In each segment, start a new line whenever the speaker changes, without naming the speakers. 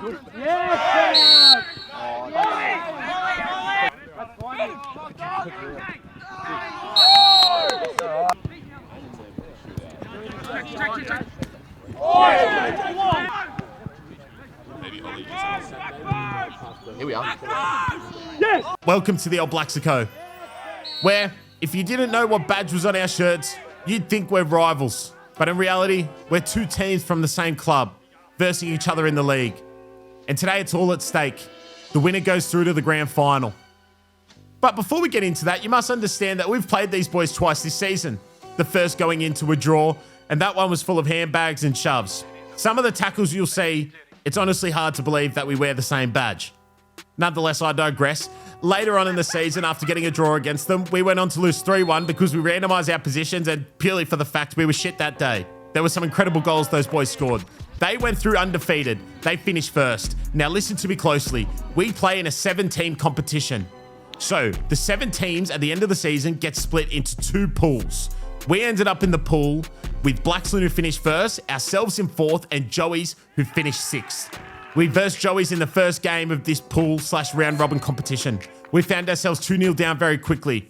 Yes!
Here we are.
Yes!
Welcome to the old Blaxico, where if you didn't know what badge was on our shirts, you'd think we're rivals. But in reality, we're two teams from the same club, versing each other in the league. And today it's all at stake. The winner goes through to the grand final. But before we get into that, you must understand that we've played these boys twice this season. The first going into a draw, and that one was full of handbags and shoves. Some of the tackles you'll see, it's honestly hard to believe that we wear the same badge. Nonetheless, I digress. Later on in the season, after getting a draw against them, we went on to lose 3-1 because we randomised our positions and purely for the fact we were shit that day. There were some incredible goals those boys scored. They went through undefeated. They finished first. Now listen to me closely. We play in a 7-team competition. So the 7 teams at the end of the season get split into 2 pools. We ended up in the pool with Blaxico who finished first, ourselves in 4th, and Joey's who finished 6th. We versed Joey's in the first game of this pool/round robin competition. We found ourselves 2-0 down very quickly.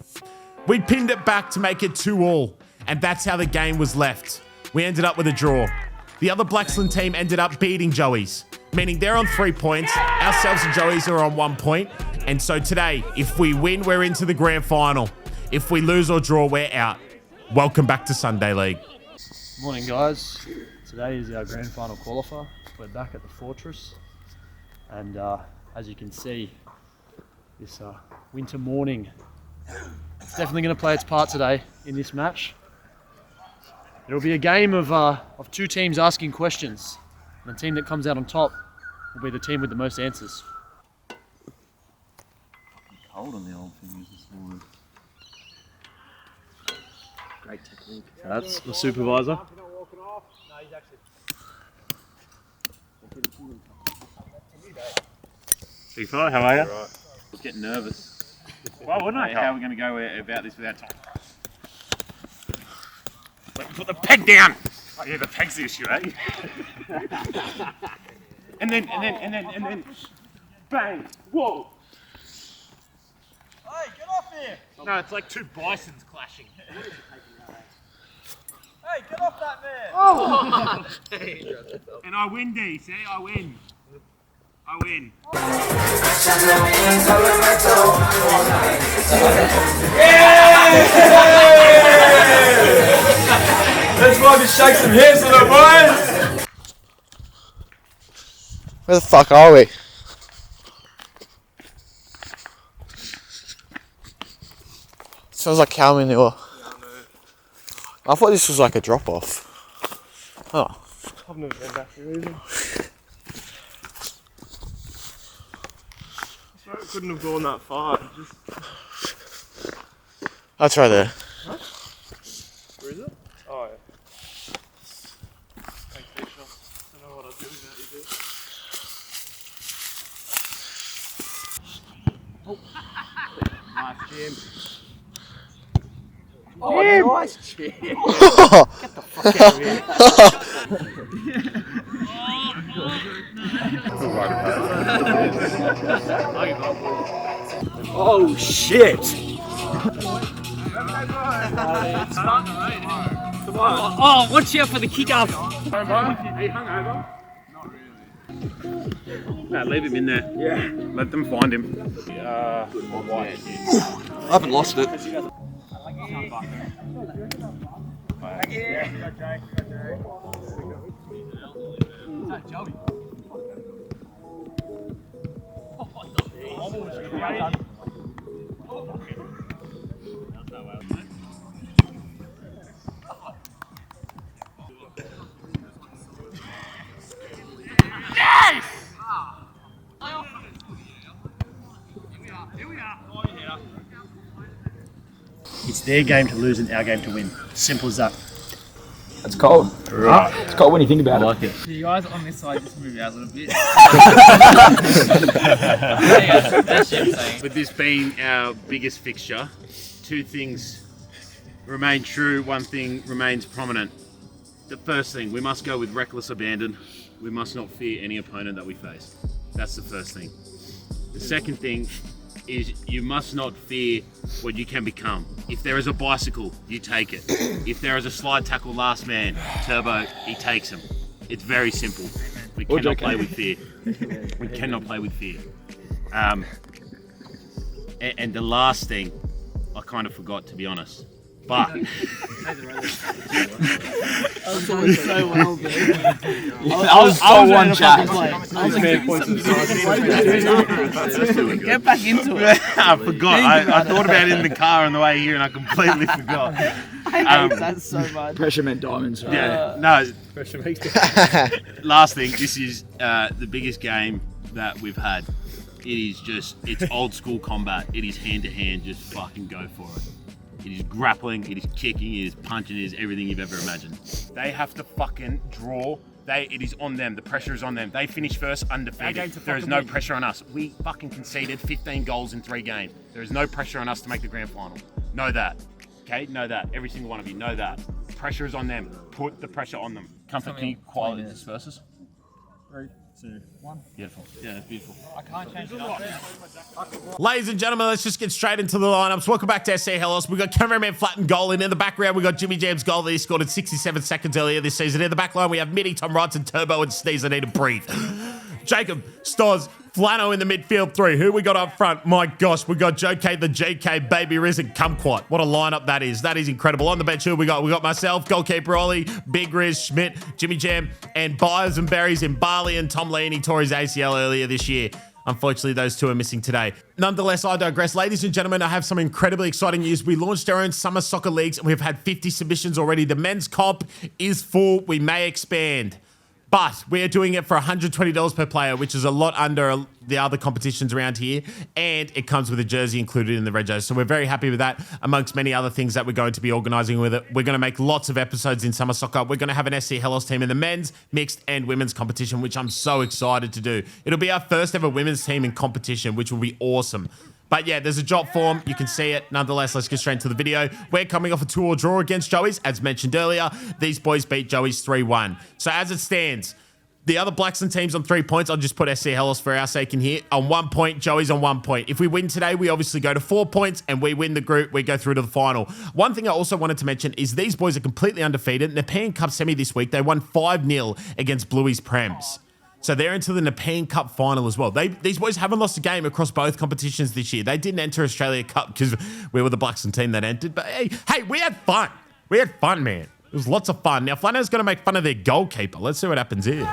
We pinned it back to make it 2-2, and that's how the game was left. We ended up with a draw. The other Blaxico team ended up beating Joey's, meaning they're on 3 points, ourselves and Joey's are on 1 point, and so today, if we win, we're into the grand final. If we lose or draw, we're out. Welcome back to Sunday League.
Morning guys, today is our grand final qualifier. We're back at the Fortress, and as you can see, this winter morning, it's definitely going to play its part today in this match. It'll be a game of 2 teams asking questions, and the team that comes out on top will be the team with the most answers. Cold on the old fingers this morning. Great technique. That's the supervisor.
Big fella, how are you?
Right. Getting nervous.
Why wouldn't I?
How are we going to go about this without time?
Put the peg down! Oh yeah, the peg's the issue, eh? and then, bang! Whoa!
Hey, get off here!
No, it's like 2 bisons clashing.
Hey, get off that man!
Oh! And I win, D, see? I win. I win.
Let's fucking shake some hands on the boys!
Where the fuck are we? Sounds like cow manure. I thought this was like a drop off. Oh.
I've never been back here either. I couldn't have gone that far.
That's right there.
Huh? Where is it? Oh yeah. Thanks, Bishop. I don't know what I'll do without you, dude. Oh. Nice, Jim.
Oh, nice, Jim! Get the fuck out of here! Oh shit!
Oh, watch out for the kick up.
Are you hungover? Not really. No, leave him in there. Yeah. Let them find him.
I haven't lost it.
It's their game to lose and our game to win. Simple as that.
That's cold. Right. It's cold when you think about it.
I like it.
You guys on this side just move out a little bit.
With this being our biggest fixture, 2 things remain true, 1 thing remains prominent. The first thing, we must go with reckless abandon.
we must not fear any opponent that we face. That's the first thing. The second thing is you must not fear what you can become. If there is a bicycle, you take it. If there is a slide tackle last man, Turbo, he takes him. It's very simple. We cannot play with fear. We cannot play with fear. And the last thing, I kind of forgot, to be honest. But
I was doing so well, dude.
I was so one chat.
Get back into it.
I forgot. I thought about it in the car on the way here and I completely forgot.
I hate that so much.
Pressure meant diamonds. Right?
Yeah, no. Last thing, this is the biggest game that we've had. It is just, it's old school combat. It is hand to hand, just fucking go for it. It is grappling, it is kicking, it is punching, it is everything you've ever imagined. They have to fucking draw. It is on them. The pressure is on them. They finish first undefeated. There is no pressure on us. We fucking conceded 15 goals in 3 games. There is no pressure on us to make the grand final. Know that. Okay? Know that. Every single one of you. Know that. Pressure is on them. Put the pressure on them. Comfort, can you quality this versus?
3, 2, 1.
Beautiful. Yeah, it's beautiful.
I can't change it.
Ladies and gentlemen, let's just get straight into the lineups. Welcome back to SC Helos. We've got cameraman Flatten goal in the background. We've got Jimmy Jam's goal that he scored in 67 seconds earlier this season. In the back line, we have Mitty, Tom Wrighton, Turbo, and Sneeze. I need to breathe. Jacob, Stoz, Flano in the midfield 3. Who we got up front? My gosh, we got Joe K, the GK, Baby Riz, and Kumquat. What a lineup that is. That is incredible. On the bench, who we got? We got myself, goalkeeper Ollie, Big Riz, Schmidt, Jimmy Jam, and Byers and Berries in Bali, and Tom Leaney tore his ACL earlier this year. Unfortunately, those two are missing today. Nonetheless, I digress. Ladies and gentlemen, I have some incredibly exciting news. We launched our own summer soccer leagues, and we've had 50 submissions already. The men's comp is full. We may expand. But we are doing it for $120 per player, which is a lot under the other competitions around here. And it comes with a jersey included in the rego. So we're very happy with that, amongst many other things that we're going to be organising with it. We're going to make lots of episodes in Summer Soccer. We're going to have an SC Helos team in the men's, mixed and women's competition, which I'm so excited to do. It'll be our first ever women's team in competition, which will be awesome. But yeah, there's a Jotform. You can see it. Nonetheless, let's get straight into the video. We're coming off a 2-2 draw against Joey's. As mentioned earlier, these boys beat Joey's 3-1. So as it stands, the other Blackson teams on 3 points. I'll just put SC Helos for our sake in here. On 1 point, Joey's on 1 point. If we win today, we obviously go to 4 points and we win the group. We go through to the final. One thing I also wanted to mention is these boys are completely undefeated. Nepean Cup semi this week, they won 5-0 against Bluey's Prems. So they're into the Nepean Cup final as well. These boys haven't lost a game across both competitions this year. They didn't enter Australia Cup because we were the Blackson team that entered. But hey, we had fun. We had fun, man. It was lots of fun. Now, Flano's going to make fun of their goalkeeper. Let's see what happens here.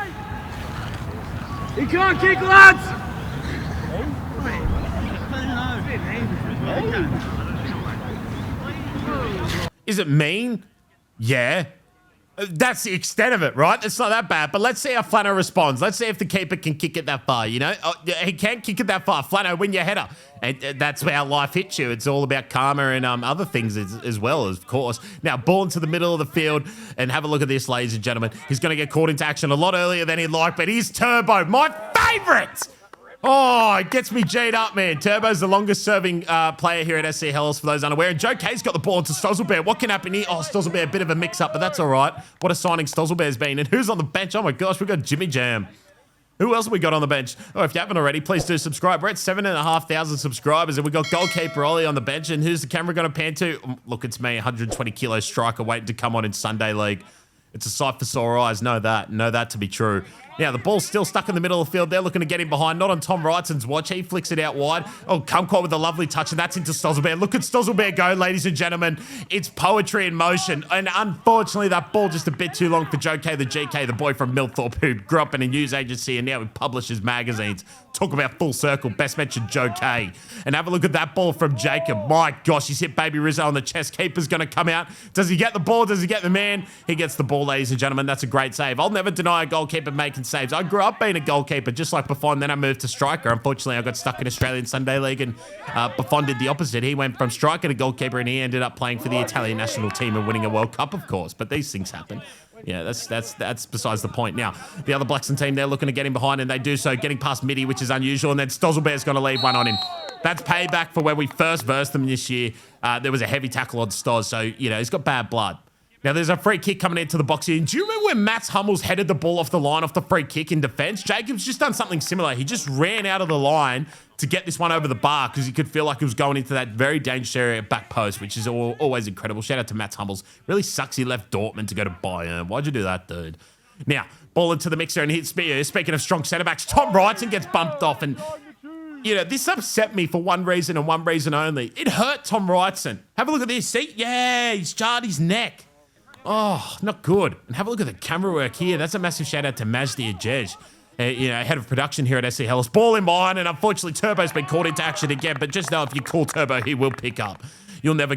You can't kick, lads!
Is it mean? Yeah. That's the extent of it, right? It's not that bad. But let's see how Flano responds. Let's see if the keeper can kick it that far, you know? Oh, he can't kick it that far. Flano, win your header. And that's how life hits you. It's all about karma and other things as well, of course. Now, ball into the middle of the field. And have a look at this, ladies and gentlemen. He's going to get caught into action a lot earlier than he'd like. But he's Turbo, my favourite! Oh, it gets me G'd up, man. Turbo's the longest serving player here at SC Helos, for those unaware. And Joe K's got the ball into Stozzlebear. What can happen here? Oh, Stozzlebear, a bit of a mix-up, but that's all right. What a signing Stozzlebear's been. And who's on the bench? Oh, my gosh, we've got Jimmy Jam. Who else have we got on the bench? Oh, if you haven't already, please do subscribe. We're at 7,500 subscribers, and we've got goalkeeper Ollie on the bench. And who's the camera going to pan to? Look, it's me, 120-kilo striker waiting to come on in Sunday League. It's a sight for sore eyes. Know that to be true. Now, the ball's still stuck in the middle of the field. They're looking to get him behind. Not on Tom Wrightson's watch. He flicks it out wide. Oh, Kumquat with a lovely touch, and that's into Stozzlebear. Look at Stozzlebear go, ladies and gentlemen. It's poetry in motion. And unfortunately, that ball just a bit too long for Joe K, the GK, the boy from Millthorpe, who grew up in a news agency and now he publishes magazines. Talk about full circle. Best mentioned Joe K. And have a look at that ball from Jacob. My gosh, he's hit Baby Rizzo on the chest. Keeper's going to come out. Does he get the ball? Does he get the man? He gets the ball, ladies and gentlemen. That's a great save. I'll never deny a goalkeeper making saves. I grew up being a goalkeeper, just like Buffon. Then I moved to striker. Unfortunately, I got stuck in Australian Sunday League, and Buffon did the opposite. He went from striker to goalkeeper, and he ended up playing for the Italian national team and winning a World Cup, of course. But these things happen. Yeah, that's besides the point. Now, the other Blackson team, they're looking to get him behind, and they do so, getting past Mitty, which is unusual, and then Stozzlebear's going to leave one on him. That's payback for when we first versed them this year. There was a heavy tackle on Stoz, so, you know, he's got bad blood. Now, there's a free kick coming into the box here. And do you remember when Mats Hummels headed the ball off the line off the free kick in defense? Jacob's just done something similar. He just ran out of the line to get this one over the bar because he could feel like he was going into that very dangerous area back post, which is always incredible. Shout out to Mats Hummels. Really sucks he left Dortmund to go to Bayern. Why'd you do that, dude? Now, ball into the mixer, and speaking of strong centre-backs, Tom Wrightson gets bumped off, and this upset me for one reason and one reason only. It hurt Tom Wrightson. Have a look at this. See? Yeah, he's jarred his neck. Oh, not good. And have a look at the camera work here. That's a massive shout out to Mazdi Ajej, head of production here at SC Helos. Ball in behind, and unfortunately Turbo's been called into action again. But just know if you call Turbo, he will pick up. You'll never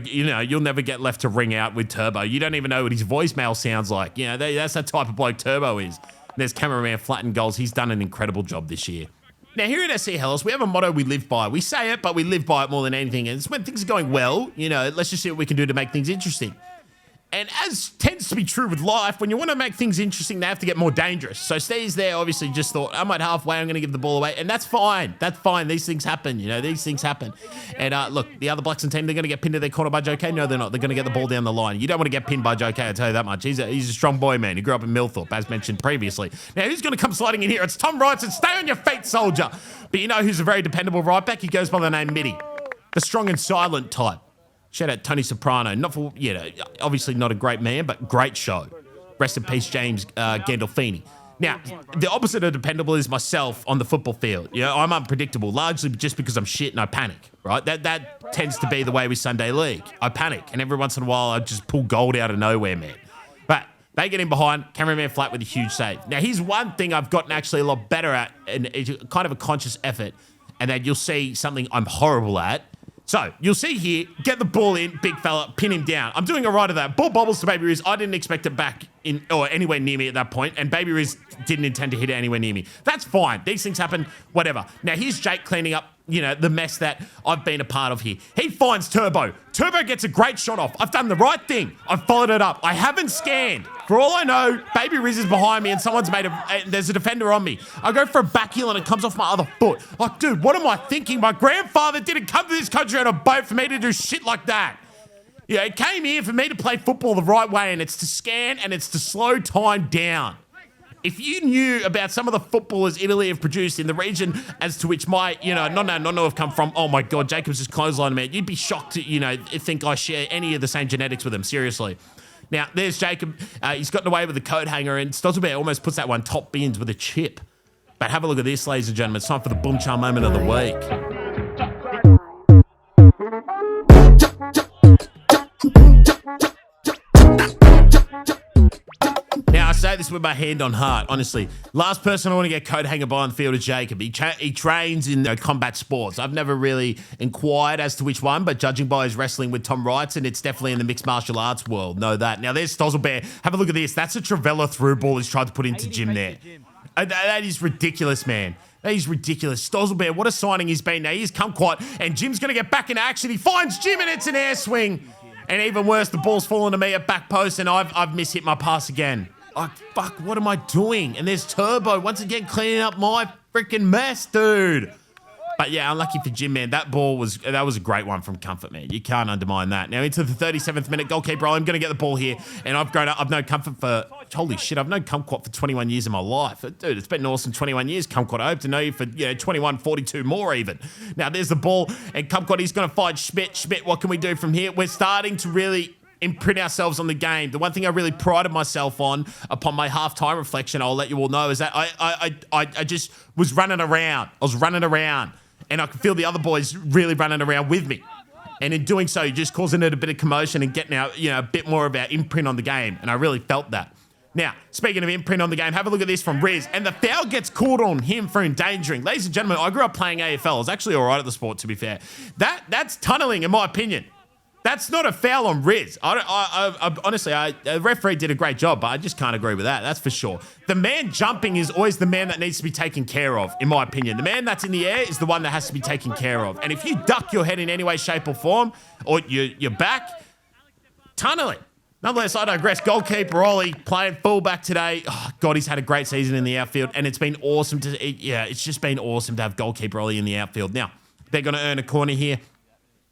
get left to ring out with Turbo. You don't even know what his voicemail sounds like. That's the type of bloke Turbo is. And there's cameraman Flatten Goals. He's done an incredible job this year. Now, here at SC Helos, we have a motto we live by. We say it, but we live by it more than anything. And it's when things are going well, let's just see what we can do to make things interesting. And as tends to be true with life, when you want to make things interesting, they have to get more dangerous. So Steve's there obviously just thought, I'm at halfway, I'm going to give the ball away. And that's fine. That's fine. These things happen. These things happen. And look, the other Blackson team, they're going to get pinned to their corner by Joe Kay. No, they're not. They're going to get the ball down the line. You don't want to get pinned by Joe Kay, I'll tell you that much. He's a strong boy, man. He grew up in Millthorpe, as mentioned previously. Now, who's going to come sliding in here? It's Tom Wrightson. Stay on your feet, soldier. But you know who's a very dependable right back? He goes by the name Mitty. The strong and silent type. Shout out Tony Soprano. Not for, obviously not a great man, but great show. Rest in peace, James Gandolfini. Now, the opposite of dependable is myself on the football field. I'm unpredictable, largely just because I'm shit and I panic, right? That tends to be the way with Sunday League. I panic, and every once in a while I just pull gold out of nowhere, man. But they get in behind, cameraman Flat with a huge save. Now, here's one thing I've gotten actually a lot better at, and it's kind of a conscious effort, and then you'll see something I'm horrible at. So, you'll see here, get the ball in, big fella, pin him down. I'm doing a right of that. Ball bobbles to Baby Riz. I didn't expect it back in or anywhere near me at that point, and Baby Riz didn't intend to hit it anywhere near me. That's fine. These things happen, whatever. Now, here's Jake cleaning up, the mess that I've been a part of here. He finds Turbo. Turbo gets a great shot off. I've done the right thing. I've followed it up. I haven't scanned. For all I know, Baby Riz is behind me and there's a defender on me. I go for a back heel and it comes off my other foot. Like, dude, what am I thinking? My grandfather didn't come to this country on a boat for me to do shit like that. It came here for me to play football the right way, and it's to scan and it's to slow time down. If you knew about some of the footballers Italy have produced in the region as to which my, nonno have come from, oh my God, Jacob's just clothesline, man. You'd be shocked to, think I share any of the same genetics with him, seriously. Now, there's Jacob. He's gotten away with the coat hanger, and Stolzenberg almost puts that one top bins with a chip. But have a look at this, ladies and gentlemen. It's time for the boom charm moment of the week. Now, I say this with my hand on heart, honestly. Last person I want to get coat hanger by on the field is Jacob. He trains in combat sports. I've never really inquired as to which one, but judging by his wrestling with Tom Wrightson, it's definitely in the mixed martial arts world. Know that. Now, there's Stolzenberg. Have a look at this. That's a Travella through ball he's tried to put into Jim there. That is ridiculous, man. That is ridiculous. Stolzenberg, what a signing he's been. Now, he's kumquat, and Jim's going to get back into action. He finds Jim, and it's an air swing. And even worse, the ball's fallen to me at back post, and I've mishit my pass again. Oh, fuck, what am I doing? And there's Turbo once again cleaning up my freaking mess, dude. But yeah, unlucky for Jim, man. That was a great one from Comfort, man. You can't undermine that. Now into the 37th minute, goalkeeper. I'm going to get the ball here, and I've known Comfort for, holy shit, I've known Kumquat for 21 years in my life. Dude, it's been an awesome 21 years, Kumquat. I hope to know you for 21, 42 more even. Now there's the ball, and Kumquat, he's going to find Schmidt. Schmidt, what can we do from here? We're starting to really imprint ourselves on the game. The one thing I really prided myself on upon my halftime reflection, I'll let you all know, is that I just was running around. I was running around, and I could feel the other boys really running around with me. And in doing so, you're just causing it a bit of commotion and getting out, a bit more of our imprint on the game. And I really felt that. Now, speaking of imprint on the game, have a look at this from Riz. And the foul gets called on him for endangering. Ladies and gentlemen, I grew up playing AFL. I was actually all right at the sport, to be fair. That's tunneling, in my opinion. That's not a foul on Riz. Honestly, the referee did a great job, but I just can't agree with that. That's for sure. The man jumping is always the man that needs to be taken care of, in my opinion. The man that's in the air is the one that has to be taken care of. And if you duck your head in any way, shape, or form, or your back, tunneling. Nonetheless, I digress. Goalkeeper Ollie playing fullback today. Oh, God, he's had a great season in the outfield, and it's been awesome it's just been awesome to have goalkeeper Ollie in the outfield. Now, they're going to earn a corner here.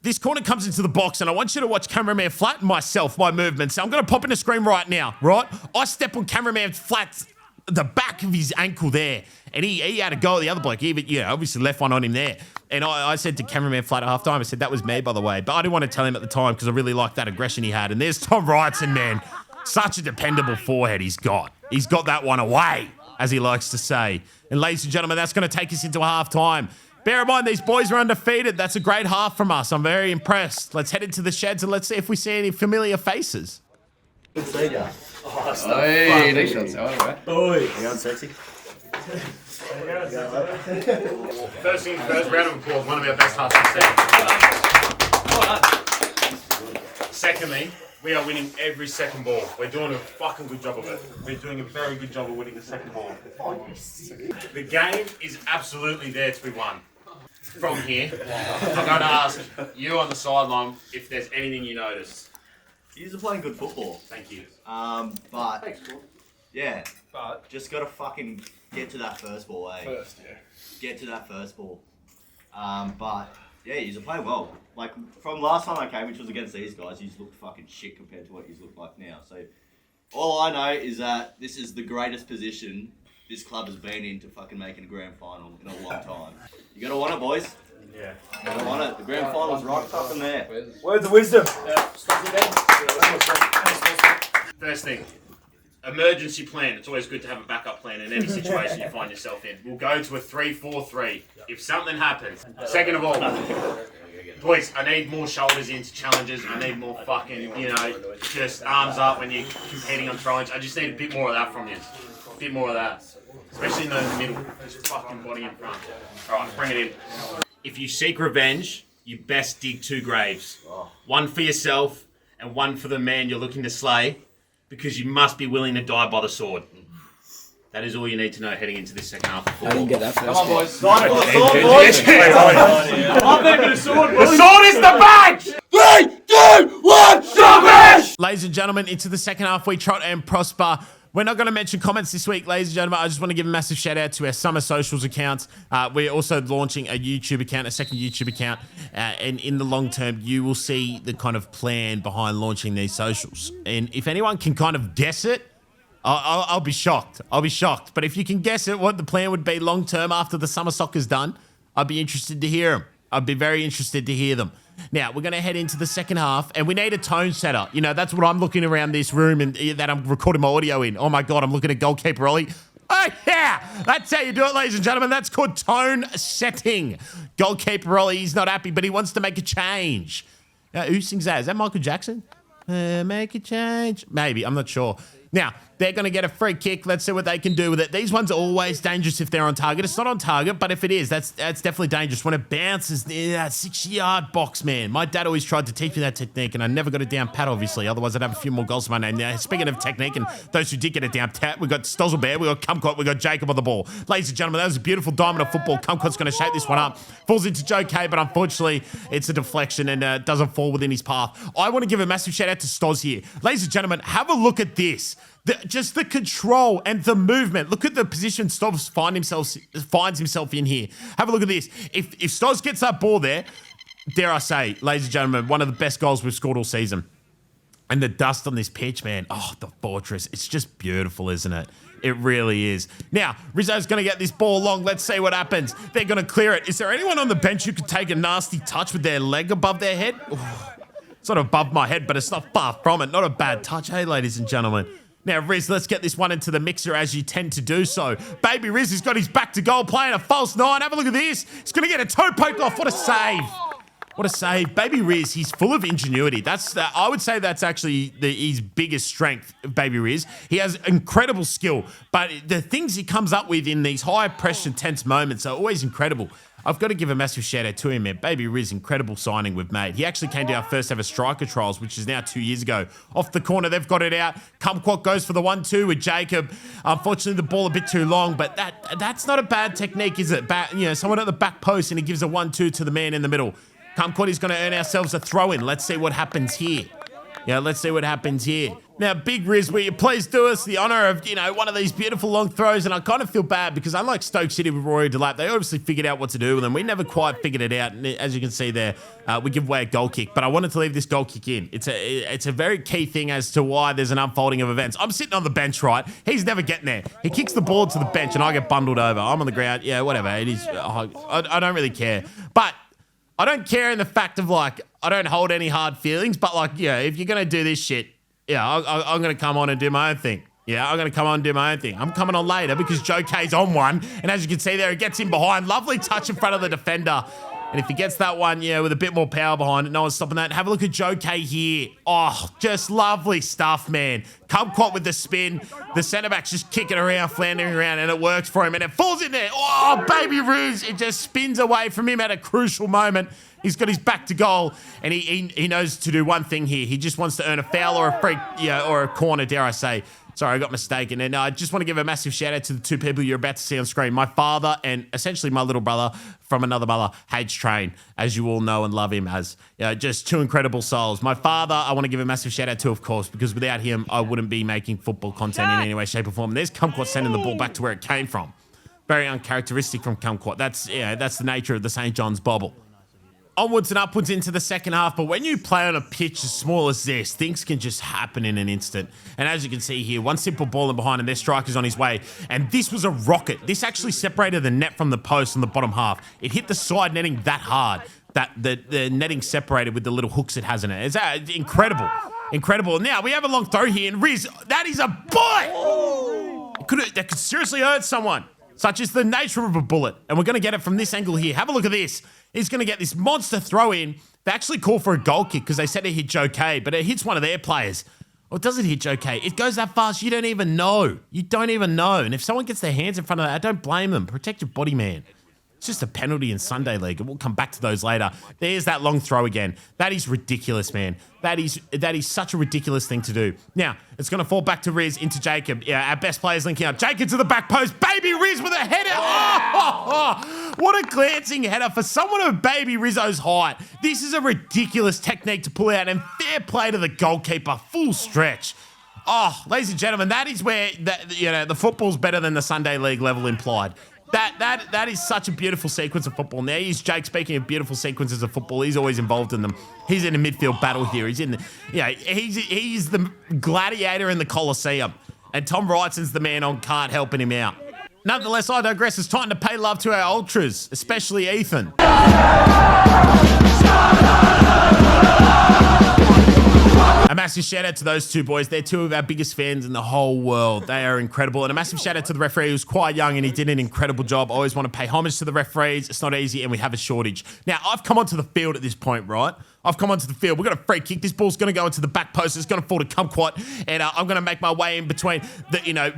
This corner comes into the box, and I want you to watch cameraman flatten myself, my movements. So I'm going to pop in the screen right now, right? I step on cameraman flat, the back of his ankle there, and he had a go at the other bloke. He obviously left one on him there. And I said to cameraman flat at halftime, I said, that was me, by the way. But I didn't want to tell him at the time because I really liked that aggression he had. And there's Tom Wrightson, man. Such a dependable forehead he's got. He's got that one away, as he likes to say. And ladies and gentlemen, that's going to take us into a halftime. Bear in mind, these boys are undefeated. That's a great half from us. I'm very impressed. Let's head into the sheds and let's see if we see any familiar faces.
Hey, nice shots.
First things first, round of applause. One of our best halves of the season. Secondly, we are winning every second ball. We're doing a fucking good job of it. We're doing a very good job of winning the second ball. The game is absolutely there to be won. From here, I'm going to ask you on the sideline if there's anything you noticed.
You're playing good football.
Thank you.
But yeah, just gotta fucking get to that first ball, eh? Get to that first ball. But yeah, you're playing well. Like from last time I came, which was against these guys, you looked fucking shit compared to what you look like now. So all I know is that this is the greatest position this club has been in to fucking making a grand final in a long time. You gotta want it, boys.
Yeah.
You gotta want it. The grand final's right fucking there.
Words of wisdom.
First thing, emergency plan. It's always good to have a backup plan in any situation you find yourself in. We'll go to a 3-4-3 if something happens. Second of all, boys, I need more shoulders into challenges. I need more fucking, just arms up when you're competing on throw-ins. I just need a bit more of that from you. A bit more of that. Especially in the middle. Just fucking body in front. Alright, bring it in. If you seek revenge, you best dig 2 graves. One for yourself and one for the man you're looking to slay, because you must be willing to die by the sword. That is all you need to know heading into this second half of football.
I didn't get that first.
Come on, boys.
The sword is the badge!
3, 2, 1, smash!
Ladies and gentlemen, into the second half, we trot and prosper. We're not going to mention comments this week, ladies and gentlemen. I just want to give a massive shout out to our summer socials accounts. We're also launching a YouTube account, a second YouTube account. And in the long term, you will see the kind of plan behind launching these socials. And if anyone can kind of guess it, I'll be shocked. I'll be shocked. But if you can guess it, what the plan would be long term after the summer soccer's done, I'd be interested to hear them. I'd be very interested to hear them. Now, we're going to head into the second half, and we need a tone setter. That's what I'm looking around this room and that I'm recording my audio in. Oh, my God, I'm looking at goalkeeper Ollie. Oh, yeah, that's how you do it, ladies and gentlemen. That's called tone setting. Goalkeeper Ollie, he's not happy, but he wants to make a change. Now, who sings that? Is that Michael Jackson? Make a change. Maybe, I'm not sure. Now, they're going to get a free kick. Let's see what they can do with it. These ones are always dangerous if they're on target. It's not on target, but if it is, that's definitely dangerous. When it bounces near that 6-yard box, man. My dad always tried to teach me that technique, and I never got it down pat, obviously. Otherwise, I'd have a few more goals to my name. Now, speaking of technique and those who did get it down pat, we got Stozzelbear, we got Kumquat, we got Jacob on the ball. Ladies and gentlemen, that was a beautiful diamond of football. Kumquat's going to shape this one up. Falls into Joe K, but unfortunately, it's a deflection and doesn't fall within his path. I want to give a massive shout out to Stoz here. Ladies and gentlemen, have a look at this. Just the control and the movement. Look at the position Stoz finds himself in here. Have a look at this. If Stoz gets that ball there, dare I say, ladies and gentlemen, one of the best goals we've scored all season. And the dust on this pitch, man. Oh, the fortress. It's just beautiful, isn't it? It really is. Now, Rizzo's going to get this ball long. Let's see what happens. They're going to clear it. Is there anyone on the bench who could take a nasty touch with their leg above their head? Ooh, sort of above my head, but it's not far from it. Not a bad touch, hey, ladies and gentlemen. Now, Riz, let's get this one into the mixer as you tend to do so. Baby Riz has got his back to goal, playing a false 9. Have a look at this. He's going to get a toe poked off. What a save. What a save. Baby Riz, he's full of ingenuity. I would say that's actually his biggest strength, Baby Riz. He has incredible skill, but the things he comes up with in these high-pressure, tense moments are always incredible. I've got to give a massive shout out to him, man. Baby Riz, incredible signing we've made. He actually came to our first ever striker trials, which is now 2 years ago. Off the corner, they've got it out. Kumquat goes for the 1-2 with Jacob. Unfortunately, the ball a bit too long, but that's not a bad technique, is it? Someone at the back post, and he gives a 1-2 to the man in the middle. Kumquat is going to earn ourselves a throw-in. Let's see what happens here. Yeah, let's see what happens here. Now, Big Riz, will you please do us the honour of, one of these beautiful long throws? And I kind of feel bad because unlike Stoke City with Rory Delap, they obviously figured out what to do with them. We never quite figured it out. And as you can see there, we give away a goal kick. But I wanted to leave this goal kick in. It's a very key thing as to why there's an unfolding of events. I'm sitting on the bench, right? He's never getting there. He kicks the ball to the bench and I get bundled over. I'm on the ground. Yeah, whatever. It is. I don't really care. But I don't care in the fact of, I don't hold any hard feelings. But, if you're going to do this shit, I'm going to come on and do my own thing. Yeah, I'm going to come on and do my own thing. I'm coming on later because Joe K's on one. And as you can see there, he gets in behind. Lovely touch in front of the defender. And if he gets that one, with a bit more power behind it, no one's stopping that. Have a look at Joe K here. Oh, just lovely stuff, man. Kumquat with the spin. The centre-back's just kicking around, floundering around, and it works for him. And it falls in there. Oh, baby Ruse. It just spins away from him at a crucial moment. He's got his back to goal, and he knows to do one thing here. He just wants to earn a foul or a free, or a corner, dare I say. Sorry, I got mistaken. And I just want to give a massive shout out to the two people you're about to see on screen. My father and essentially my little brother from another mother, H Train, as you all know and love him as. Just two incredible souls. My father, I want to give a massive shout out to, of course, because without him, I wouldn't be making football content in any way, shape, or form. And there's Kumquat sending the ball back to where it came from. Very uncharacteristic from Kumquat. That's the nature of the St. John's bobble. Onwards and upwards into the second half, but when you play on a pitch as small as this, things can just happen in an instant. And as you can see here, one simple ball in behind and their striker's on his way. And this was a rocket. This actually separated the net from the post on the bottom half. It hit the side netting that hard that the netting separated with the little hooks it has in it. It's incredible. Incredible. Now, we have a long throw here, and Riz, that is a bullet! That could seriously hurt someone. Such is the nature of a bullet. And we're going to get it from this angle here. Have a look at this. He's going to get this monster throw in. They actually call for a goal kick because they said it hit Joe K, but it hits one of their players. Or does it hit Joe K? It goes that fast, you don't even know. You don't even know. And if someone gets their hands in front of that, I don't blame them. Protect your body, man. It's just a penalty in Sunday League, and we'll come back to those later. There's that long throw again. That is ridiculous, man. That is such a ridiculous thing to do. Now, it's going to fall back to Riz into Jacob. Yeah, our best players linking up. Jacob to the back post. Baby Riz with a header. Oh, what a glancing header for someone of Baby Rizzo's height. This is a ridiculous technique to pull out, and fair play to the goalkeeper. Full stretch. Oh, ladies and gentlemen, that is where the football's better than the Sunday League level implied. That is such a beautiful sequence of football. Now, he's Jake speaking of beautiful sequences of football. He's always involved in them. He's in a midfield battle here. He's in he's the gladiator in the Colosseum. And Tom Wrightson's the man on cart helping him out. Nonetheless, I digress. It's time to pay love to our ultras, especially Ethan. A massive shout out to those two boys. They're two of our biggest fans in the whole world. They are incredible. And a massive shout out to the referee who was quite young and he did an incredible job. I always want to pay homage to the referees. It's not easy and we have a shortage. Now, I've come onto the field at this point, right? I've come onto the field. We've got a free kick. This ball's going to go into the back post. It's going to fall to Kumquat. And I'm going to make my way in between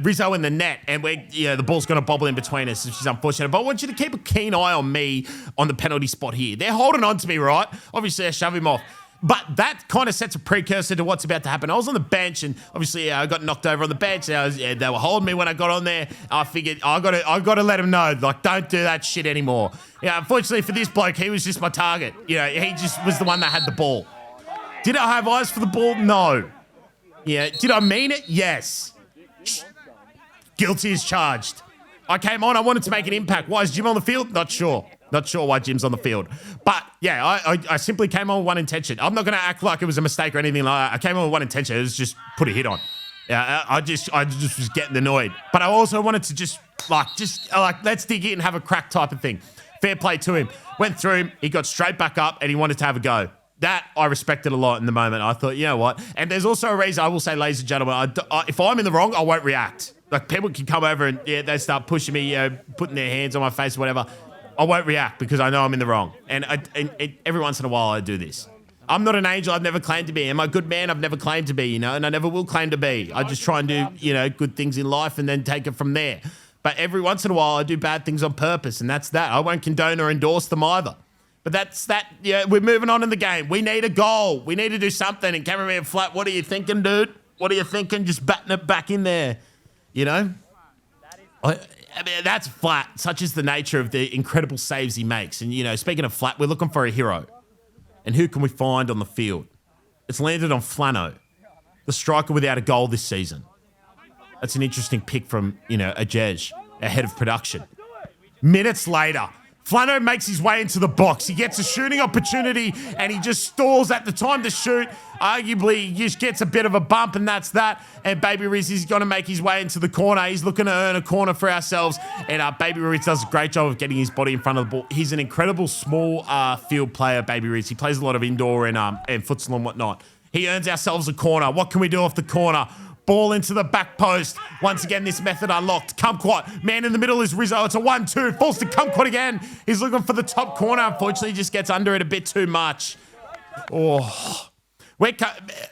Rizzo and the net. And the ball's going to bobble in between us, which is unfortunate. But I want you to keep a keen eye on me on the penalty spot here. They're holding on to me, right? Obviously, I shove him off. But that kind of sets a precursor to what's about to happen. I was on the bench, and obviously I got knocked over on the bench. They were holding me when I got on there. I figured I got to let them know, don't do that shit anymore. Unfortunately for this bloke, he was just my target. He just was the one that had the ball. Did I have eyes for the ball? No. Did I mean it? Yes. Guilty as charged. I came on. I wanted to make an impact. Why is Jim on the field? Not sure. Not sure why Jim's on the field. But, I simply came on with one intention. I'm not going to act like it was a mistake or anything like that. I came on with one intention. It was just put a hit on. I just was getting annoyed. But I also wanted to let's dig in and have a crack type of thing. Fair play to him. Went through him. He got straight back up and he wanted to have a go. That I respected a lot in the moment. I thought, you know what? And there's also a reason I will say, ladies and gentlemen, if I'm in the wrong, I won't react. People can come over and they start pushing me, putting their hands on my face or whatever. I won't react because I know I'm in the wrong. And every once in a while I do this. I'm not an angel. I've never claimed to be. Am I a good man? I've never claimed to be, and I never will claim to be. I just try and do, good things in life and then take it from there. But every once in a while I do bad things on purpose, and that's that. I won't condone or endorse them either. But that's that. We're moving on in the game. We need a goal. We need to do something. And cameraman Flat, what are you thinking, dude? What are you thinking? Just batting it back in there, I mean, that's Flat. Such is the nature of the incredible saves he makes. And, speaking of Flat, we're looking for a hero. And who can we find on the field? It's landed on Flano, the striker without a goal this season. That's an interesting pick from, a Jej, ahead of production. Minutes later, Flano makes his way into the box. He gets a shooting opportunity and he just stalls at the time to shoot. Arguably, he just gets a bit of a bump and that's that. And Baby Riz is going to make his way into the corner. He's looking to earn a corner for ourselves. And Baby Riz does a great job of getting his body in front of the ball. He's an incredible small field player, Baby Riz. He plays a lot of indoor and futsal and whatnot. He earns ourselves a corner. What can we do off the corner? Ball into the back post. Once again, this method unlocked. Kumquat. Man in the middle is Rizzo. It's a 1-2. Falls to Kumquat again. He's looking for the top corner. Unfortunately, just gets under it a bit too much. Oh.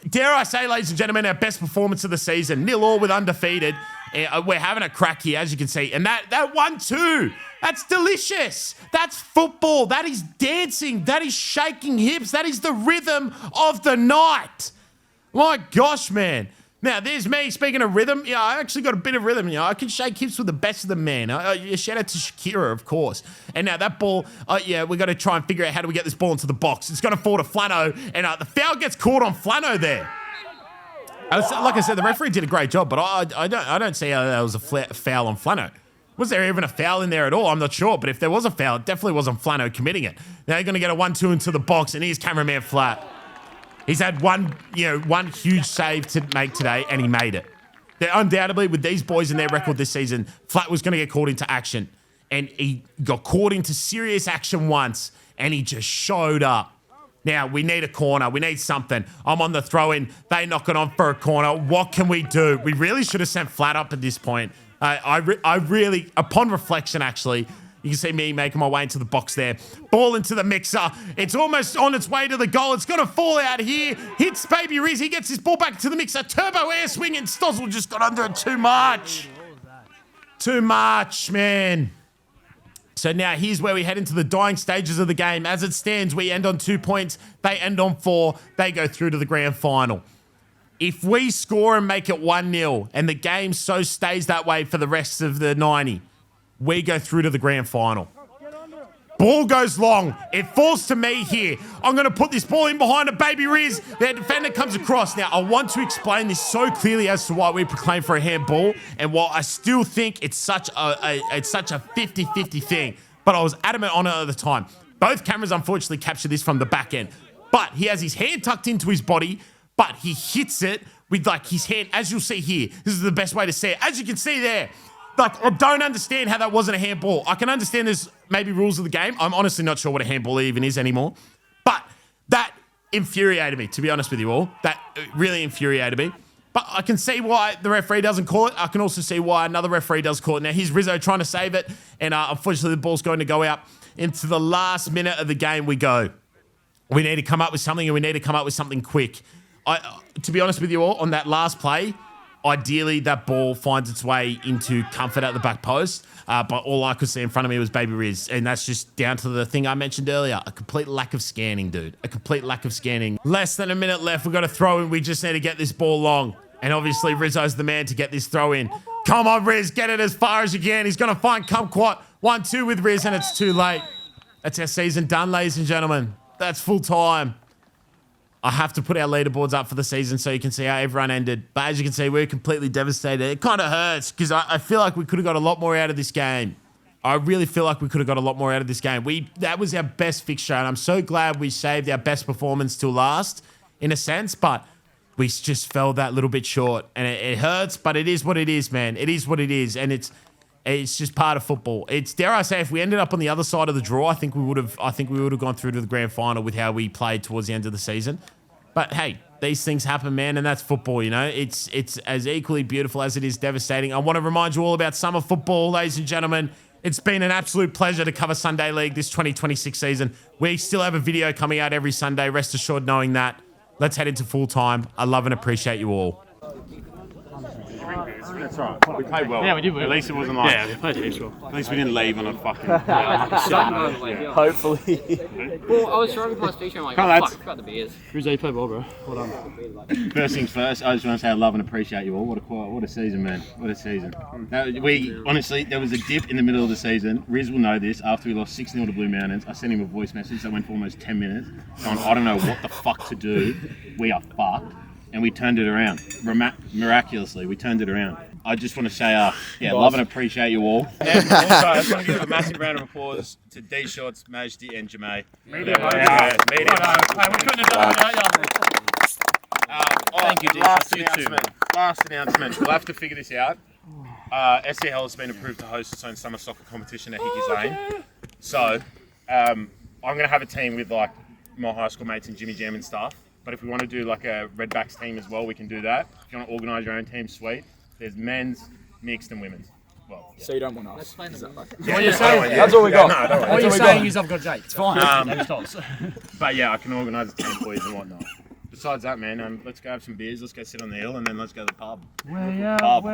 Dare I say, ladies and gentlemen, our best performance of the season. 0-0 with undefeated. We're having a crack here, as you can see. And that 1-2, that's delicious. That's football. That is dancing. That is shaking hips. That is the rhythm of the night. My gosh, man. Now, there's me, speaking of rhythm. Yeah, I actually got a bit of rhythm. I can shake hips with the best of them, man. Shout out to Shakira, of course. And now that ball, we got to try and figure out how do we get this ball into the box. It's going to fall to Flano, and the foul gets caught on Flano there. Like I said, the referee did a great job, but I don't see how that was a foul on Flano. Was there even a foul in there at all? I'm not sure, but if there was a foul, it definitely wasn't Flano committing it. Now you're going to get a 1-2 into the box, and here's cameraman Flat. He's had one huge save to make today, and he made it. Undoubtedly, with these boys and their record this season, Flat was going to get caught into action. And he got caught into serious action once, and he just showed up. Now, we need a corner. We need something. I'm on the throw-in. They knock it on for a corner. What can we do? We really should have sent Flat up at this point. I really, upon reflection, actually, you can see me making my way into the box there. Ball into the mixer. It's almost on its way to the goal. It's going to fall out here. Hits Baby Riz. He gets his ball back to the mixer. Turbo air swing, and Stozzle just got under it too much. Too much, man. So now here's where we head into the dying stages of the game. As it stands, we end on 2 points. They end on 4. They go through to the grand final. If we score and make it 1-0, and the game so stays that way for the rest of the 90, we go through to the grand final. Ball goes long. It falls to me here. I'm going to put this ball in behind a Baby Riz. Their defender comes across. Now, I want to explain this so clearly as to why we proclaim for a handball, and while I still think it's such a 50-50 thing, but I was adamant on it at the time. Both cameras, unfortunately, capture this from the back end. But he has his hand tucked into his body, but he hits it with, his hand, as you'll see here. This is the best way to see it. As you can see there, I don't understand how that wasn't a handball. I can understand there's maybe rules of the game. I'm honestly not sure what a handball even is anymore. But that infuriated me, to be honest with you all. That really infuriated me. But I can see why the referee doesn't call it. I can also see why another referee does call it. Now, here's Rizzo trying to save it. And unfortunately, the ball's going to go out. Into the last minute of the game we go. We need to come up with something, and we need to come up with something quick. To be honest with you all, on that last play, ideally, that ball finds its way into Comfort at the back post, but all I could see in front of me was Baby Riz, and that's just down to the thing I mentioned earlier, a complete lack of scanning, dude. A complete lack of scanning. Less than a minute left. We've got to throw in. We just need to get this ball long, and obviously, Rizzo's the man to get this throw in. Come on, Riz. Get it as far as you can. He's going to find Kumquat. 1-2 with Riz, and it's too late. That's our season done, ladies and gentlemen. That's full time. I have to put our leaderboards up for the season so you can see how everyone ended. But as you can see, we're completely devastated. It kind of hurts because I feel like we could have got a lot more out of this game. I really feel like we could have got a lot more out of this game. That was our best fixture, and I'm so glad we saved our best performance till last, in a sense, but we just fell that little bit short. And it hurts, but it is what it is, man. It is what it is, and it's just part of football. It's, dare I say, if we ended up on the other side of the draw, I think we would have gone through to the grand final with how we played towards the end of the season. But hey, these things happen, man, and that's football, you know. It's as equally beautiful as it is devastating. I want to remind you all about summer football, ladies and gentlemen. It's been an absolute pleasure to cover Sunday League this 2026 season. We still have a video coming out every Sunday, rest assured knowing that. Let's head into full time. I love and appreciate you all.
That's right. We played well.
Yeah, we did.
At least it wasn't like.
Yeah, we played heaps well.
At least we didn't leave on a fucking.
Hopefully.
Well, I was driving past Beach and I'm like,
Come
oh,
on,
fuck,
lads.
I forgot the beers.
Rizzo, you played well, bro. Well done.
First things first, I just want to say I love and appreciate you all. What a season, man. What a season. We honestly, there was a dip in the middle of the season. Riz will know this. After we lost 6-0 to Blue Mountains, I sent him a voice message that went for almost 10 minutes. Going, I don't know what the fuck to do. We are fucked. And we turned it around. Miraculously, we turned it around. I just want to say, love and appreciate you all. And also, I just want to give a massive round of applause to D Shots, Majdi, and Jamae. Media.
Hey, we couldn't have done it without you.
Thank you, D Shots. Last announcement. We'll have to figure this out. SC Helos has been approved to host its own summer soccer competition at Hickey's Lane. So, I'm going to have a team with like my high school mates and Jimmy Jam and stuff. But if we want to do like a Redbacks team as well, we can do that. If you want to organise your own team, sweet. There's men's, mixed, and women's. Well,
So you don't want us?
Let's play the
What you're saying,
That's all we got.
what you're saying is I've got Jake. It's fine.
but yeah, I can organise a team for you and whatnot. Besides that, man, let's go have some beers, let's go sit on the hill, and then let's go to the pub. Pub.